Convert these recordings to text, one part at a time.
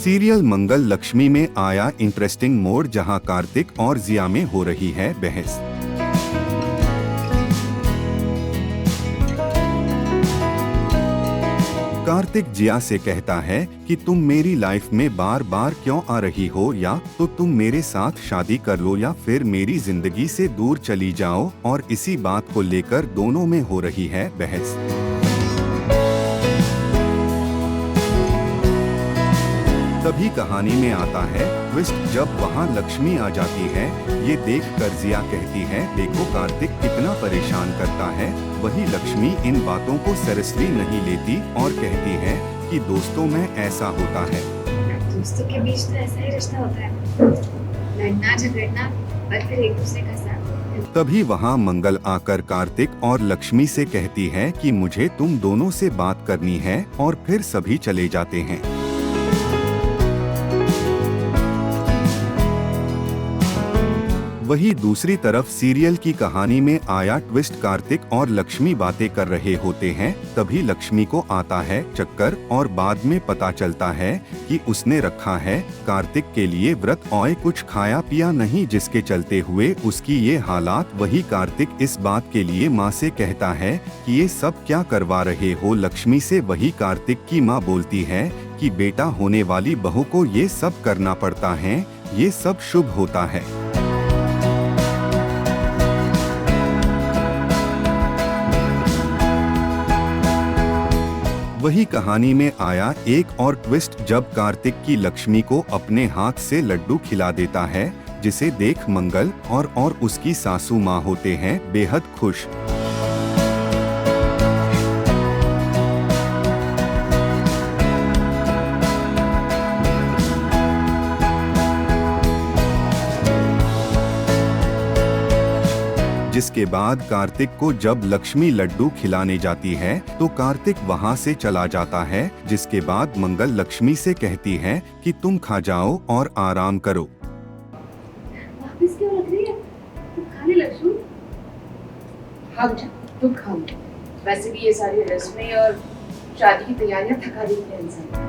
Serial मंगल लक्ष्मी में आया interesting मोड़, जहां कार्तिक और जिया में हो रही है बहस। कार्तिक जिया से कहता है कि तुम मेरी लाइफ में बार बार क्यों आ रही हो, या तो तुम मेरे साथ शादी कर लो या फिर मेरी जिंदगी से दूर चली जाओ, और इसी बात को लेकर दोनों में हो रही है बहस। तभी कहानी में आता है ट्विस्ट, जब वहाँ लक्ष्मी आ जाती है। ये देख कर जिया कहती है, देखो कार्तिक कितना परेशान करता है। वही लक्ष्मी इन बातों को सीरियसली नहीं लेती और कहती है कि दोस्तों में ऐसा होता है। दोस्तों के बीच तो ऐसा ही रिश्ता होता है, लड़ना झगड़ना और फिर एक दूसरे का साथ। तभी वहाँ मंगल आकर कार्तिक और लक्ष्मी से कहती है कि मुझे तुम दोनों से बात करनी है, और फिर सभी चले जाते हैं। वही दूसरी तरफ सीरियल की कहानी में आया ट्विस्ट, कार्तिक और लक्ष्मी बातें कर रहे होते हैं। तभी लक्ष्मी को आता है चक्कर और बाद में पता चलता है कि उसने रखा है कार्तिक के लिए व्रत और कुछ खाया पिया नहीं, जिसके चलते हुए उसकी ये हालात। वही कार्तिक इस बात के लिए माँ से कहता है कि ये सब क्या करवा रहे हो लक्ष्मी से। वही कार्तिक की माँ बोलती है कि बेटा, होने वाली बहू को ये सब करना पड़ता है, ये सब शुभ होता है। वही कहानी में आया एक और ट्विस्ट, जब कार्तिक की लक्ष्मी को अपने हाथ से लड्डू खिला देता है, जिसे देख मंगल और उसकी सासू माँ होते हैं बेहद खुश। जिसके बाद कार्तिक को जब लक्ष्मी लड्डू खिलाने जाती है तो कार्तिक वहां से चला जाता है। जिसके बाद मंगल लक्ष्मी से कहती है कि तुम खा जाओ और आराम करो। वापस क्यों लग रही है? तुम खा ले लक्ष्मी। हाँ बेटा, तुम खा लो। वैसे भी ये सारी रस्में और शादी की तैयारियां थका देती हैं इंसान।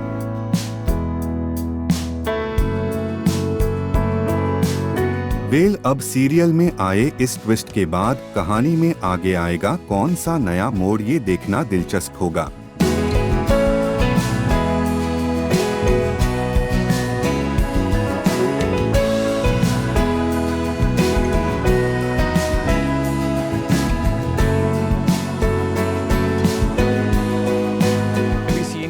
वेल, अब सीरियल में आए इस ट्विस्ट के बाद कहानी में आगे आएगा कौन सा नया मोड़, ये देखना दिलचस्प होगा।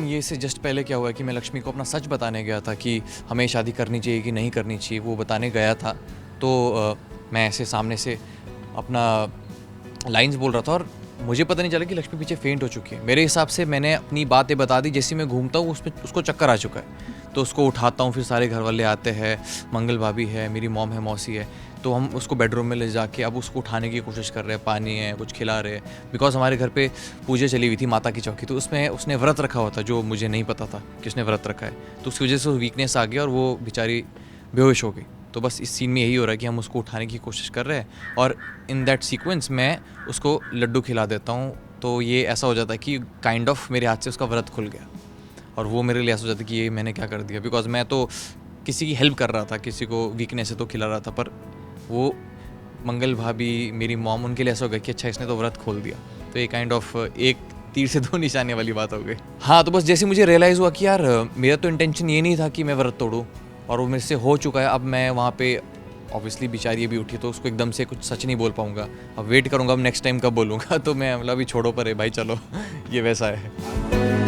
ये से जस्ट पहले क्या हुआ कि मैं लक्ष्मी को अपना सच बताने गया था कि हमें शादी करनी चाहिए कि नहीं करनी चाहिए, वो बताने गया था। तो मैं ऐसे सामने से अपना लाइंस बोल रहा था और मुझे पता नहीं चला कि लक्ष्मी पीछे फेंट हो चुकी है। मेरे हिसाब से मैंने अपनी बातें बता दी, जैसे मैं घूमता हूँ उसको चक्कर आ चुका है। तो उसको उठाता हूँ, फिर सारे घर वाले आते हैं, मंगल भाभी है, मेरी मॉम है, मौसी है। तो हम उसको बेडरूम में ले जाके अब उसको उठाने की कोशिश कर रहे हैं, पानी है, कुछ खिला रहे हैं। बिकॉज हमारे घर पे पूजा चली हुई थी माता की चौकी, तो उसमें उसने व्रत रखा हुआ था, जो मुझे नहीं पता था कि उसने व्रत रखा है। तो उसकी वजह से वीकनेस आ गया और वो बेचारी बेहोश हो गई। तो बस इस सीन में यही हो रहा है कि हम उसको उठाने की कोशिश कर रहे हैं और इन दैट सीक्वेंस मैं उसको लड्डू खिला देता हूँ। तो ये ऐसा हो जाता है कि काइंड ऑफ मेरे हाथ से उसका व्रत खुल गया और वो मेरे लिए ऐसा हो जाता है कि ये मैंने क्या कर दिया। बिकॉज मैं तो किसी की हेल्प कर रहा था, किसी को वीकनेस है तो खिला रहा था, पर वो मंगल भाभी, मेरी मॉम, उनके लिए ऐसा हो गया कि अच्छा इसने तो व्रत खोल दिया। तो ये काइंड ऑफ एक तीर से दो निशाने वाली बात हो गई। हाँ, तो बस जैसे मुझे रियलाइज़ हुआ कि यार मेरा तो इंटेंशन ये नहीं था कि मैं व्रत तोड़ूँ और वो मेरे से हो चुका है। अब मैं वहाँ पे ऑब्वियसली बेचारी अभी उठी तो उसको एकदम से कुछ सच नहीं बोल पाऊँगा। अब वेट करूँगा अब नेक्स्ट टाइम कब बोलूँगा। तो मैं मतलब अभी छोड़ो पर है भाई, चलो ये वैसा है।